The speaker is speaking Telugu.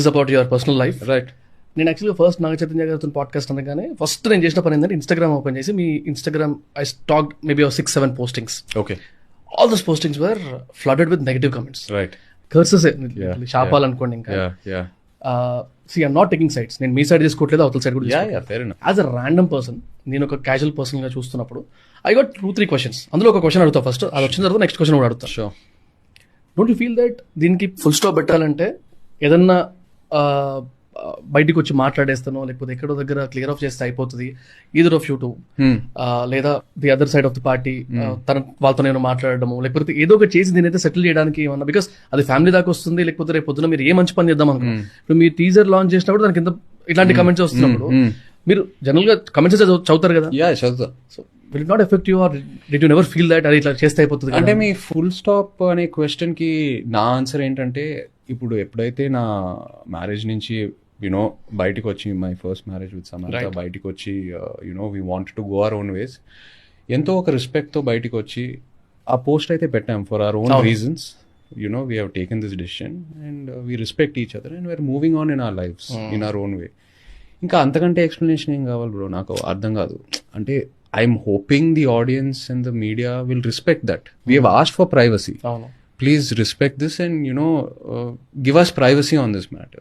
About your personal life. Right. నేను యాక్చువల్గా ఫస్ట్ నాగ చైతన్య గారితో పాడ్కాస్ట్ అనగానే ఫస్ట్ నేను చేసిన పని ఏంటంటే ఇన్స్టాగ్రామ్ ఓపెన్ చేసి మీ Instagram I stalked maybe 6-7 postings. Okay. All those postings were flooded with negative comments, right. Curses, శాపాలనుకోండి. ఇంకా see I'm not taking sides, నేను మీ సైడ్ తీసుకోవట్లేదు, అవతల సైడ్ కూడా. యాజ్ అ ర్యాండమ్ పర్సన్, నేను ఒక క్యాజువల్ పర్సన్ గా చూస్తున్నప్పుడు ఐ గట్ 2-3 క్వశ్చన్స్. అందులో ఒక క్వశ్చన్ అడుగుతా ఫస్ట్, అది వచ్చిన తర్వాత నెక్స్ట్ క్వశ్చన్ కూడా అడుగుతా. Sure. Don't you feel that దీనికి ఫుల్ స్టాప్ పెట్టాలంటే ఏదన్నా బయటికి వచ్చి మాట్లాడేస్తానో లేకపోతే ఎక్కడో దగ్గర క్లియర్ ఆఫ్ చేస్తే అయిపోతుంది, ఈదర్ ఆఫ్ యూ టూ, లేదా the other side of the party తన వాళ్ళతో నేను మాట్లాడడము, లేకపోతే ఏదో ఒకటి చేసి దీనైతే సెటిల్ చేయడానికి ఏమన్నా, బికాస్ అది ఫ్యామిలీ దాకా వస్తుంది. లేకపోతే రేపు పొద్దున మీరు ఏ మంచి పని చేద్దాం అనుకో, ఇప్పుడు మీరు టీజర్ లాంచ్ చేసినప్పుడు దాని కింద ఇట్లాంటి కమెంట్స్ వస్తున్నప్పుడు మీరు జనరల్ గా కమెంట్స్ చదువుతారు కదా. So will it not effect you, or did you never feel that అది ఇట్లా చేస్తే అయిపోతుంది? అంటే మీ ఫుల్ స్టాప్ అనే క్వశ్చన్ కి నా ఆన్సర్ ఏంటంటే, ఇప్పుడు ఎప్పుడైతే నా మ్యారేజ్ నుంచి యునో బయటకు వచ్చి, my first marriage with Samantha, బయటకు వచ్చి you know we want to go our own ways, ఎంతో ఒక రెస్పెక్ట్తో బయటకు వచ్చి ఆ పోస్ట్ అయితే పెట్టాం for our own reasons. You know we have taken this decision and we respect each other and we're moving on in our lives in our own way. ఇంకా అంతకంటే ఎక్స్ప్లెనేషన్ ఏం కావాలి బ్రో, నాకు అర్థం కాదు. అంటే I'm hoping the audience and the media will respect that. We have asked for privacy. Please respect this and give us privacy on this matter.